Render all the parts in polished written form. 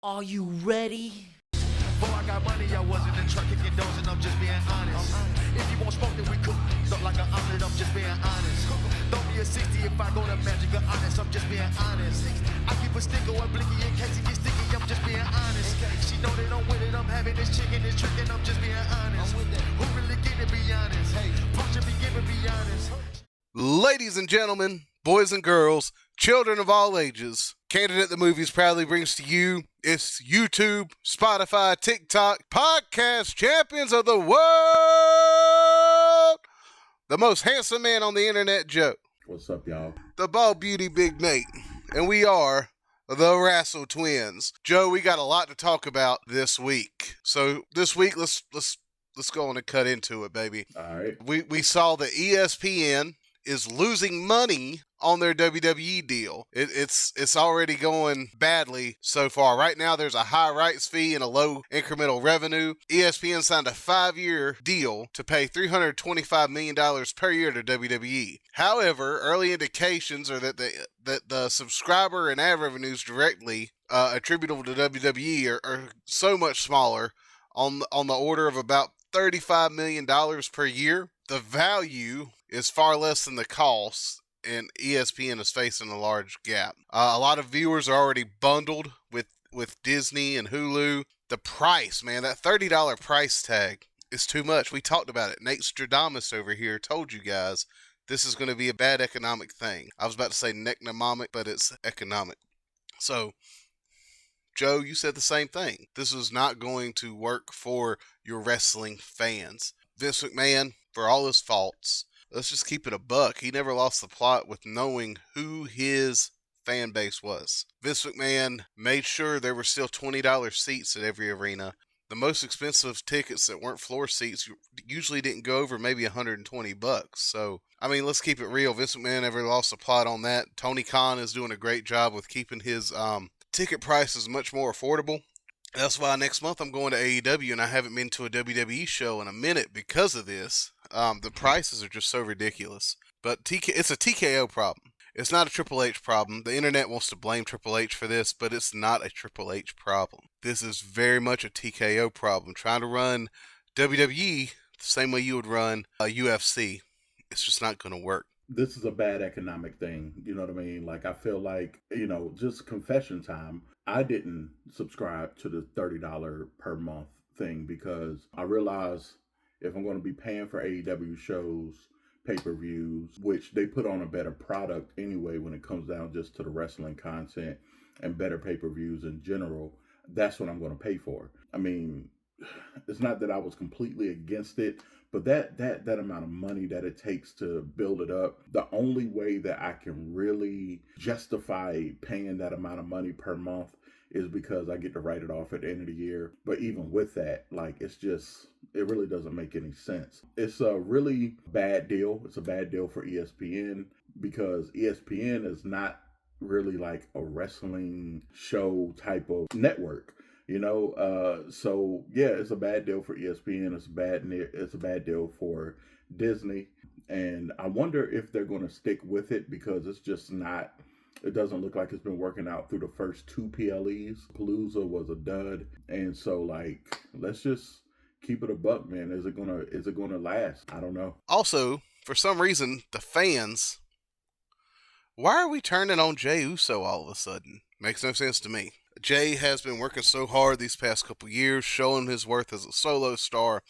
Are you ready? Before I got money, I was in the truck kicking doors, and I'm just being honest. If you want smoke, then we cook up like an omelet, I'm just being honest. Throw me a 60 if I go to Magic or Honest, I'm just being honest. I keep a sticker or blicky in case it gets sticky, I'm just being honest. She know that I'm with it, I'm having this chicken, this trick, and I'm just being honest. Who really get to be honest? Hey, Punch be giving, be honest. Ladies and gentlemen, boys and girls, children of all ages, Candidate the Movies proudly brings to you its YouTube, Spotify, TikTok, podcast champions of the world, the most handsome man on the internet, Joe. What's up, y'all? The bald beauty, Big Nate, and we are the Wrassle Twins. Joe, we got a lot to talk about this week. So this week, let's go on and cut into it, baby. All right. We saw that ESPN is losing money on their WWE deal. It's already going badly so far. Right now, there's a high rights fee and a low incremental revenue. ESPN signed a 5-year deal to pay $325 million per year to WWE. However, early indications are that the subscriber and ad revenues directly attributable to WWE are so much smaller, on the order of about $35 million per year. The value is far less than the cost, and ESPN is facing a large gap. A lot of viewers are already bundled with Disney and Hulu. The price, man, that $30 price tag is too much. We talked about it. Nate Stradamus over here told you guys this is going to be a bad economic thing. I was about to say necnomomic, but it's economic. So, Joe, you said the same thing. This is not going to work for your wrestling fans. Vince McMahon, for all his faults, let's just keep it a buck, he never lost the plot with knowing who his fan base was. Vince McMahon made sure there were still $20 seats at every arena. The most expensive tickets that weren't floor seats usually didn't go over maybe $120. So, I mean, let's keep it real. Vince McMahon never lost the plot on that. Tony Khan is doing a great job with keeping his ticket prices much more affordable. That's why next month I'm going to AEW, and I haven't been to a WWE show in a minute because of this. The prices are just so ridiculous. But it's a TKO problem. It's not a Triple H problem. The internet wants to blame Triple H for this, but it's not a Triple H problem. This is very much a TKO problem. Trying to run WWE the same way you would run a UFC, it's just not going to work. This is a bad economic thing. You know what I mean? Like, I feel like, just confession time. I didn't subscribe to the $30 per month thing because I realized if I'm going to be paying for AEW shows, pay-per-views, which they put on a better product anyway when it comes down just to the wrestling content and better pay-per-views in general, that's what I'm going to pay for. I mean, it's not that I was completely against it, but that amount of money that it takes to build it up, the only way that I can really justify paying that amount of money per month is because I get to write it off at the end of the year. But even with that, like, it really doesn't make any sense. It's a really bad deal. It's a bad deal for ESPN because ESPN is not really like a wrestling show type of network. So yeah, it's a bad deal for ESPN. It's a bad deal for Disney, and I wonder if they're going to stick with it because it's just not. It doesn't look like it's been working out through the first 2 PLEs. Palooza was a dud, and so like, let's just keep it a buck, man. Is it gonna last? I don't know. Also, for some reason, the fans. Why are we turning on Jey Uso all of a sudden? Makes no sense to me. Jey has been working so hard these past couple years, showing his worth as a solo star.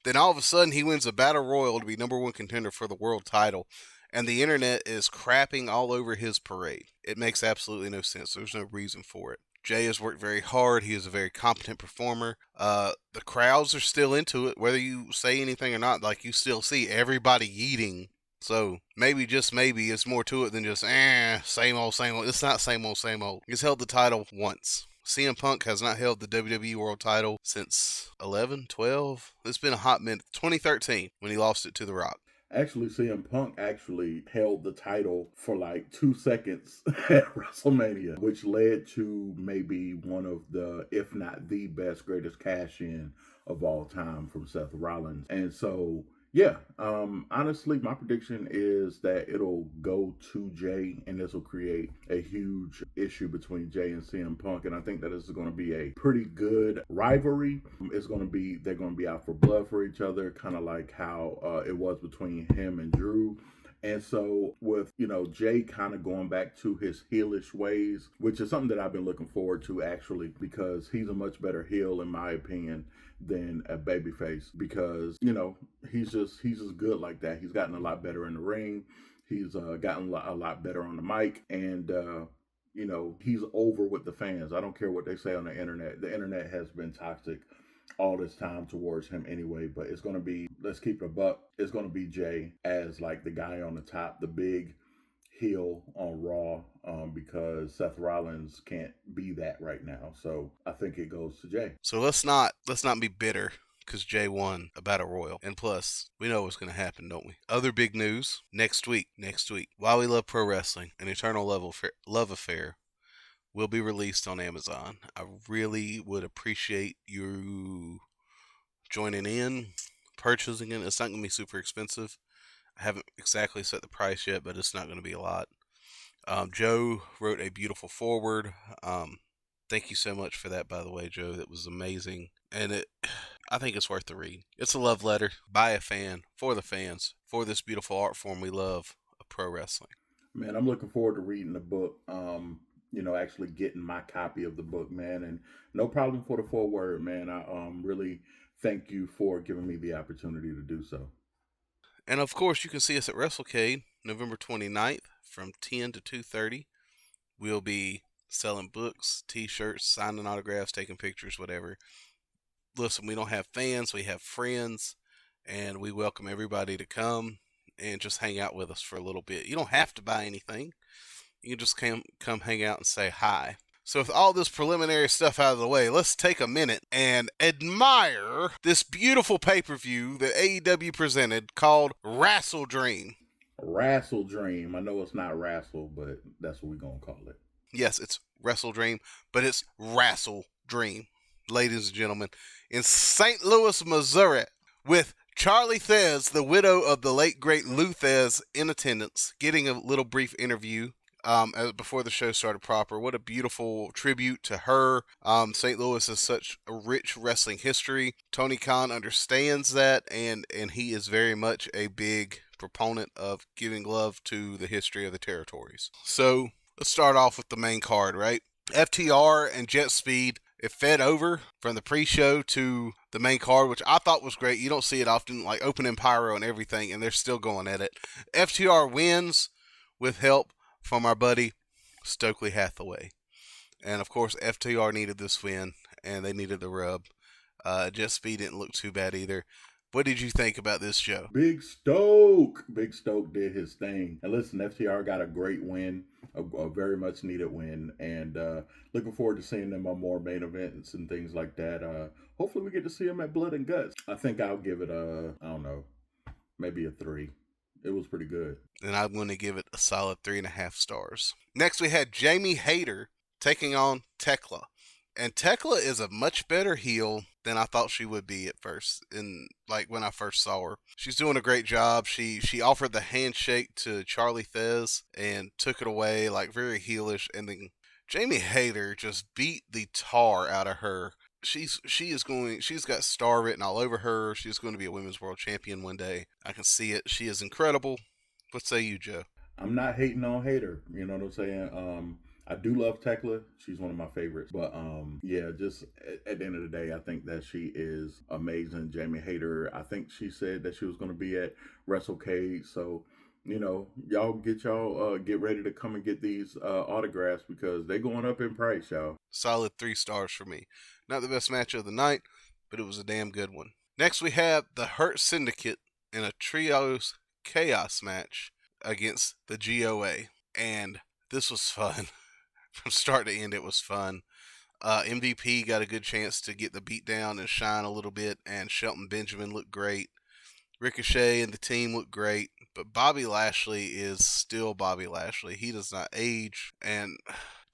Then all of a sudden he wins a battle royal to be #1 contender for the world title. And the internet is crapping all over his parade. It makes absolutely no sense. There's no reason for it. Jey has worked very hard. He is a very competent performer. The crowds are still into it, whether you say anything or not. Like, you still see everybody yeeting. So maybe, just maybe, it's more to it than just, same old, same old. It's not same old, same old. He's held the title once. CM Punk has not held the WWE World title since 11, 12. It's been a hot minute. 2013 when he lost it to The Rock. Actually, CM Punk actually held the title for like 2 seconds at WrestleMania, which led to maybe one of the, if not the best, greatest cash-in of all time from Seth Rollins. And so Yeah, honestly, my prediction is that it'll go to Jay, and this will create a huge issue between Jay and CM Punk. And I think that this is going to be a pretty good rivalry. It's going to be they're going to be out for blood for each other, kind of like how it was between him and Drew. And so, with Jay kind of going back to his heelish ways, which is something that I've been looking forward to actually, because he's a much better heel in my opinion than a babyface. Because he's just good like that. He's gotten a lot better in the ring. He's gotten a lot better on the mic, and he's over with the fans. I don't care what they say on the internet. The internet has been toxic all this time towards him anyway, but it's going to be, let's keep it a buck, it's going to be Jay as like the guy on the top, the big heel on Raw, because Seth Rollins can't be that right now. So I think it goes to Jay. So let's not be bitter because Jay won a battle royal, and plus we know what's going to happen, don't we? Other big news next week. While We Love Pro Wrestling, an eternal love affair, will be released on Amazon. I really would appreciate you joining in, purchasing it. It's not going to be super expensive. I haven't exactly set the price yet, but it's not going to be a lot. Joe wrote a beautiful foreword. Thank you so much for that, by the way, Joe. That was amazing. And I think it's worth the read. It's a love letter by a fan, for the fans, for this beautiful art form we love of pro wrestling. Man, I'm looking forward to reading the book. Actually getting my copy of the book, man. And no problem for the foreword, man. I really thank you for giving me the opportunity to do so. And of course, you can see us at WrestleCade, November 29th from 10 to 2:30. We'll be selling books, t-shirts, signing autographs, taking pictures, whatever. Listen, we don't have fans, we have friends, and we welcome everybody to come and just hang out with us for a little bit. You don't have to buy anything. You can just come hang out and say hi. So with all this preliminary stuff out of the way, let's take a minute and admire this beautiful pay-per-view that AEW presented called WrestleDream. WrestleDream. I know it's not Wrassle, but that's what we're going to call it. Yes, it's WrestleDream, but it's WrestleDream, ladies and gentlemen, in St. Louis, Missouri, with Charlie Thez, the widow of the late great Lou Thez, in attendance, getting a little brief interview before the show started proper. What a beautiful tribute to her. St. Louis has such a rich wrestling history. Tony Khan understands that, and he is very much a big proponent of giving love to the history of the territories. So let's start off with the main card, right? FTR and Jet Speed, it fed over from the pre-show to the main card, which I thought was great. You don't see it often, like opening pyro and everything, and they're still going at it. FTR wins with help from our buddy Stokely Hathaway. And of course, FTR needed this win, and they needed the rub. Jet Speed didn't look too bad either. What did you think about this show? Big Stoke did his thing. And listen, FTR got a great win, a very much needed win, and looking forward to seeing them on more main events and things like that. Hopefully we get to see them at Blood and Guts. I think I'll give it I don't know, maybe a 3. It was pretty good. And I'm going to give it a solid 3.5 stars. Next, we had Jamie Hayter taking on Tekla. And Tekla is a much better heel than I thought she would be at first. When I first saw her, she's doing a great job. She offered the handshake to Charlie Thez and took it away, like very heelish. And then Jamie Hayter just beat the tar out of her. She's got star written all over her. She's going to be a women's world champion one day. I can see it. She is incredible. What say you, Joe? I'm not hating on Hayter. You know what I'm saying? I do love Tekla. She's one of my favorites. But just at the end of the day, I think that she is amazing. Jamie Hayter, I think she said that she was going to be at WrestleCade. So, y'all get ready to come and get these autographs because they're going up in price, y'all. Solid 3 stars for me. Not the best match of the night, but it was a damn good one. Next, we have the Hurt Syndicate in a Trios Chaos match against the GOA. And this was fun. From start to end, it was fun. MVP got a good chance to get the beat down and shine a little bit, and Shelton Benjamin looked great. Ricochet and the team looked great, but Bobby Lashley is still Bobby Lashley. He does not age, and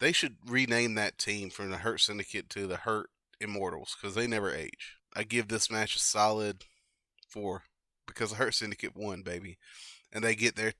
they should rename that team from the Hurt Syndicate to the Hurt Immortals, because they never age. I give this match a solid 4 because the Hurt Syndicate won, baby. And they get their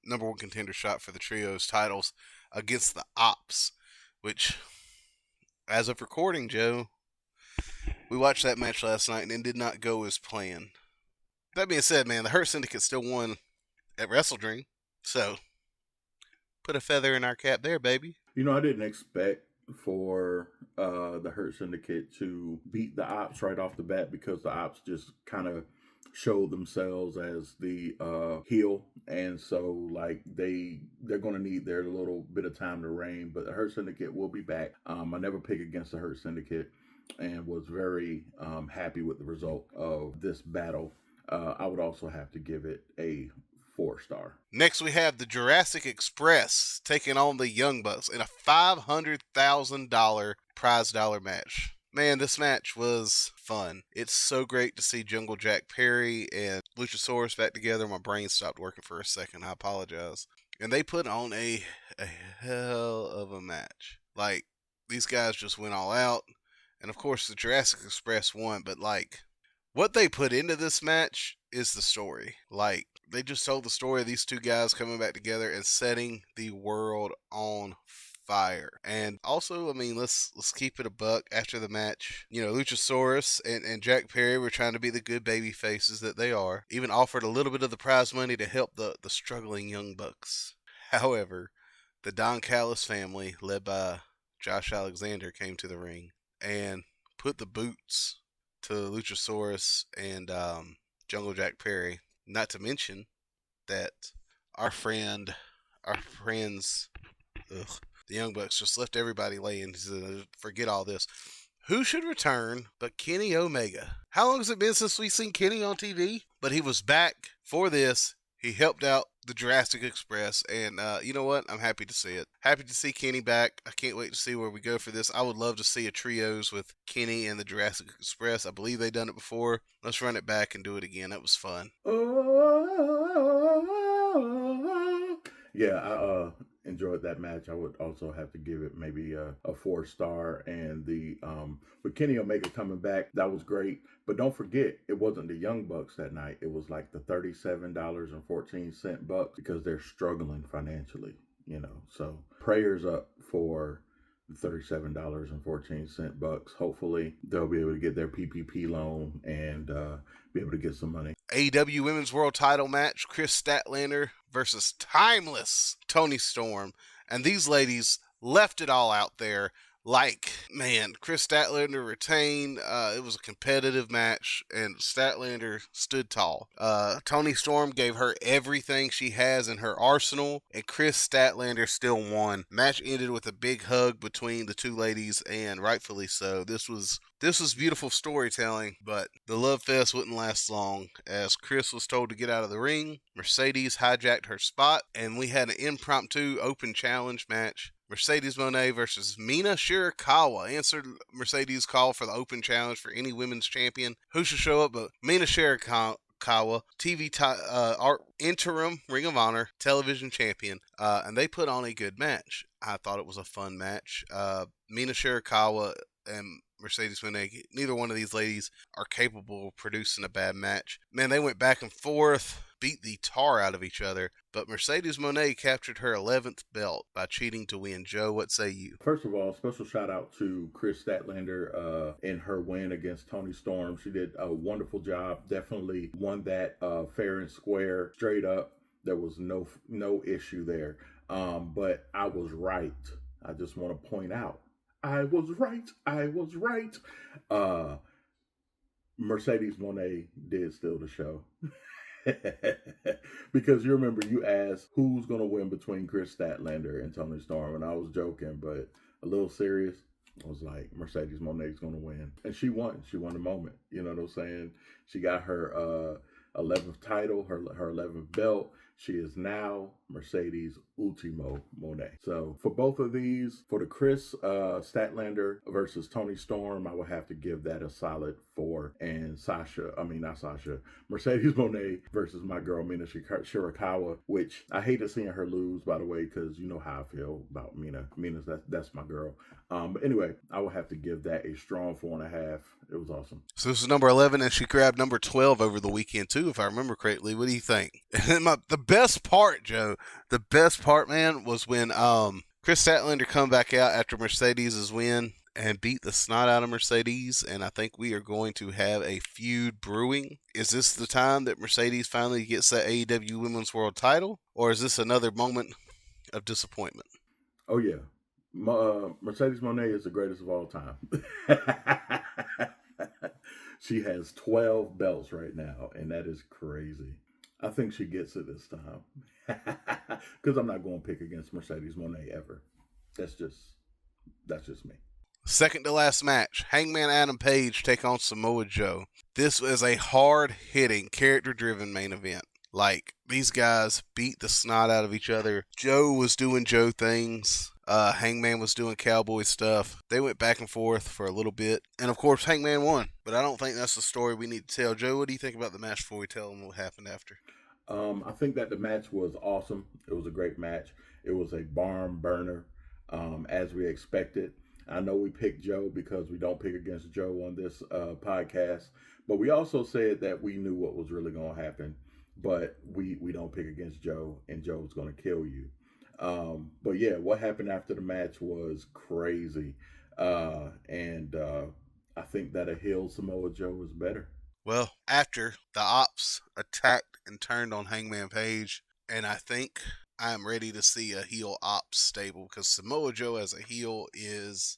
number one contender shot for the trios titles against the Ops, which, as of recording, Joe, we watched that match last night and it did not go as planned. That being said, man, the Hurt Syndicate still won at WrestleDream, so put a feather in our cap there, baby. You know, I didn't expect for the Hurt Syndicate to beat the Ops right off the bat, because the Ops just kind of showed themselves as the heel, and so like they're going to need their little bit of time to reign. But the Hurt Syndicate will be back. I never pick against the Hurt Syndicate, and was very happy with the result of this battle. I would also have to give it a 4-star. Next, we have the Jurassic Express taking on the Young Bucks in a $500,000 prize dollar match. Man, this match was fun. It's so great to see Jungle Jack Perry and Luchasaurus back together. My brain stopped working for a second. I apologize. And they put on a hell of a match. Like, these guys just went all out. And of course, the Jurassic Express won. But like, what they put into this match is the story. Like, they just told the story of these two guys coming back together and setting the world on fire. And also, I mean, let's keep it a buck. After the match, you know, Luchasaurus and Jack Perry were trying to be the good baby faces that they are. Even offered a little bit of the prize money to help the struggling Young Bucks. However, the Don Callis family, led by Josh Alexander, came to the ring and put the boots to Luchasaurus and Jungle Jack Perry. Not to mention that our friends, the Young Bucks, just left everybody laying. Forget all this. Who should return but Kenny Omega? How long has it been since we've seen Kenny on TV? But he was back for this. He helped out the Jurassic Express, and you know what? I'm happy to see it. Happy to see Kenny back. I can't wait to see where we go for this. I would love to see a trios with Kenny and the Jurassic Express. I believe they've done it before. Let's run it back and do it again. That was fun. Yeah, I enjoyed that match. I would also have to give it maybe a 4-star. And the with Kenny Omega coming back, that was great. But don't forget, it wasn't the Young Bucks that night. It was like the $37.14 bucks, because they're struggling financially, you know. So prayers up for the $37.14 bucks. Hopefully they'll be able to get their PPP loan and be able to get some money. AEW Women's World Title match: Chris Statlander versus timeless Toni Storm. And these ladies left it all out there. Like, man, Chris Statlander retained. It was a competitive match, and Statlander stood tall. Toni Storm gave her everything she has in her arsenal, and Chris Statlander still won. Match ended with a big hug between the two ladies, and rightfully so. This was beautiful storytelling, but the love fest wouldn't last long, as Chris was told to get out of the ring. Mercedes hijacked her spot, and we had an impromptu open challenge match. Mercedes Moné versus Mina Shirakawa answered Mercedes' call for the open challenge for any women's champion. Who should show up but Mina Shirakawa, interim Ring of Honor television champion, and they put on a good match. I thought it was a fun match. Mina Shirakawa and Mercedes Moné, neither one of these ladies are capable of producing a bad match. Man, they went back and forth, beat the tar out of each other, but Mercedes Moné captured her 11th belt by cheating to win. Joe, what say you? First of all, special shout out to Chris Statlander in her win against Toni Storm. She did a wonderful job. Definitely won that fair and square, straight up. There was no issue there. But I was right. I just want to point out, I was right. Mercedes Moné did steal the show. Because you remember, you asked who's going to win between Chris Statlander and Toni Storm, and I was joking, but a little serious. I was like, Mercedes Moné's going to win. And she won. She won the moment. You know what I'm saying? She got her 11th title, her 11th belt. She is now Mercedes Ultimo Monet. So for both of these, for the Chris Statlander versus Tony Storm, I would have to give that a solid 4. And Mercedes Monet versus my girl Mina Shirakawa, which I hated seeing her lose, by the way, because you know how I feel about Mina. That's my girl. But anyway, I would have to give that a strong 4.5. It was awesome. So this is number 11, and she grabbed number 12 over the weekend too, if I remember correctly. What do you think? And the best part, Joe, the best part, man, was when Chris Statlander come back out after Mercedes' win and beat the snot out of Mercedes, and I think we are going to have a feud brewing. Is this the time that Mercedes finally gets that AEW Women's World title, or is this another moment of disappointment? Oh, yeah. Mercedes Monet is the greatest of all time. She has 12 belts right now, and that is crazy. I think she gets it this time. Because I'm not going to pick against Mercedes Monet ever. That's just me. Second to last match, Hangman Adam Page take on Samoa Joe. This was a hard-hitting, character-driven main event. Like, these guys beat the snot out of each other. Joe was doing Joe things. Hangman was doing cowboy stuff. They went back and forth for a little bit. And, of course, Hangman won. But I don't think that's the story we need to tell. Joe, what do you think about the match before we tell them what happened after? I think that the match was awesome. It was a great match. It was a barn burner, as we expected. I know we picked Joe because we don't pick against Joe on this podcast. But we also said that we knew what was really going to happen. But we don't pick against Joe, and Joe's going to kill you. But yeah, what happened after the match was crazy. And I think that a heel Samoa Joe is better. Well, after the Ops attacked and turned on Hangman Page, and I think I am ready to see a heel Ops stable, because Samoa Joe as a heel is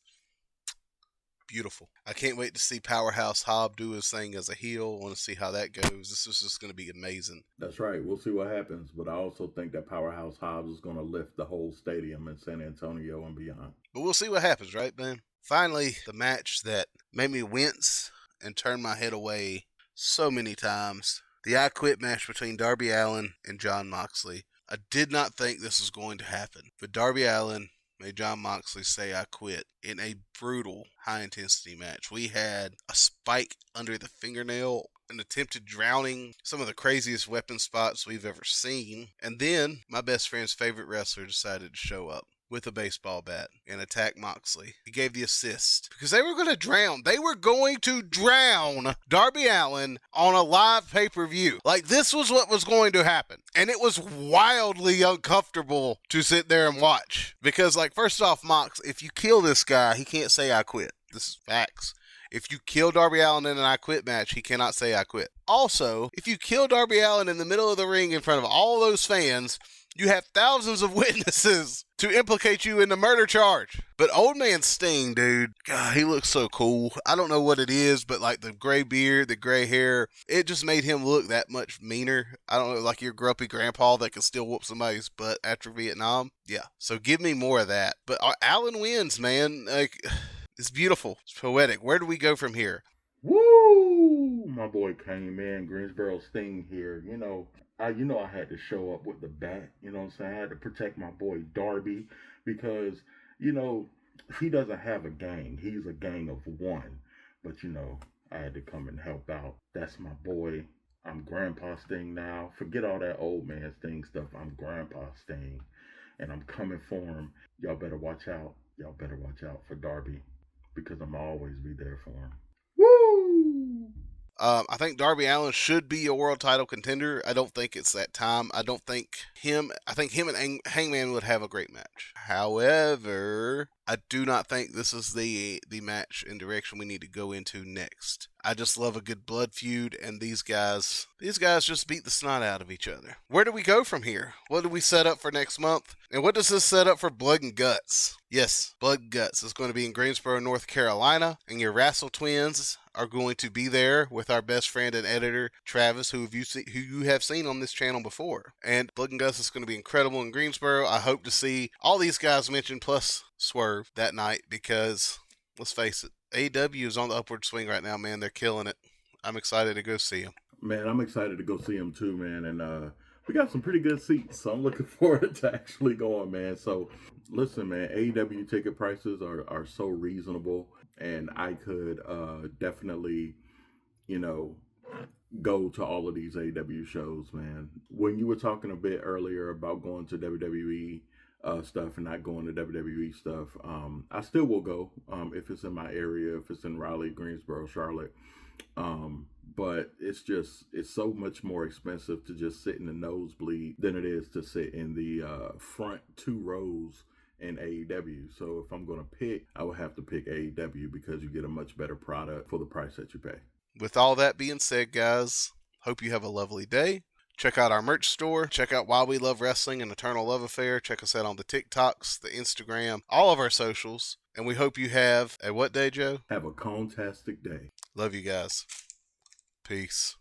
beautiful. I can't wait to see Powerhouse Hobb do his thing as a heel. I want to see how that goes. This is just going to be amazing. That's right. We'll see what happens. But I also think that Powerhouse Hobbs is going to lift the whole stadium in San Antonio and beyond. But we'll see what happens, right, Ben? Finally, the match that made me wince and turn my head away so many times. The I Quit match between Darby Allin and Jon Moxley. I did not think this was going to happen. But Darby Allin made Jon Moxley say I quit in a brutal high-intensity match. We had a spike under the fingernail, an attempted drowning, some of the craziest weapon spots we've ever seen. And then my best friend's favorite wrestler decided to show up with a baseball bat and attack Moxley. He gave the assist because they were going to drown. They were going to drown Darby Allin on a live pay-per-view. Like, this was what was going to happen. And it was wildly uncomfortable to sit there and watch. Because, like, first off, Mox, if you kill this guy, he can't say I quit. This is facts. If you kill Darby Allin in an I Quit match, he cannot say I quit. Also, if you kill Darby Allin in the middle of the ring in front of all those fans, you have thousands of witnesses to implicate you in the murder charge. But old man Sting, dude, God, he looks so cool. I don't know what it is, but like the gray beard, the gray hair, it just made him look that much meaner. I don't know, like your grumpy grandpa that can still whoop somebody's butt after Vietnam. Yeah, so give me more of that. But Allin wins, man. Like, it's beautiful. It's poetic. Where do we go from here? Woo! My boy came in, Greensboro Sting here. I had to show up with the bat. You know what I'm saying? I had to protect my boy Darby because, he doesn't have a gang. He's a gang of one. But, I had to come and help out. That's my boy. I'm Grandpa Sting now. Forget all that old man Sting stuff. I'm Grandpa Sting. And I'm coming for him. Y'all better watch out. Y'all better watch out for Darby because I'm always be there for him. Woo! I think Darby Allin should be a world title contender. I don't think it's that time. I think him and Hangman would have a great match. However, I do not think this is the match and direction we need to go into next. I just love a good blood feud, and these guys just beat the snot out of each other. Where do we go from here? What do we set up for next month? And what does this set up for Blood and Guts? Yes, Blood and Guts is going to be in Greensboro, North Carolina, and your Wrassle Twins are going to be there with our best friend and editor, Travis, who you have seen on this channel before. And Blood and Guts is going to be incredible in Greensboro. I hope to see all these guys mentioned, plus Swerve, that night, because, let's face it, AEW is on the upward swing right now, man. They're killing it. I'm excited to go see them. Man, I'm excited to go see them too, man. And We got some pretty good seats, so I'm looking forward to actually going, man. So, listen, man, AEW ticket prices are so reasonable, and I could definitely, you know, go to all of these AEW shows, man. When you were talking a bit earlier about going to WWE stuff and not going to WWE stuff, I still will go if it's in my area, if it's in Raleigh, Greensboro, Charlotte. But it's so much more expensive to just sit in the nosebleed than it is to sit in the front 2 rows in AEW. So if I'm going to pick, I would have to pick AEW because you get a much better product for the price that you pay. With all that being said, guys, hope you have a lovely day. Check out our merch store. Check out Why We Love Wrestling and Eternal Love Affair. Check us out on the TikToks, the Instagram, all of our socials. And we hope you have a what day, Joe? Have a contastic day. Love you guys. Peace.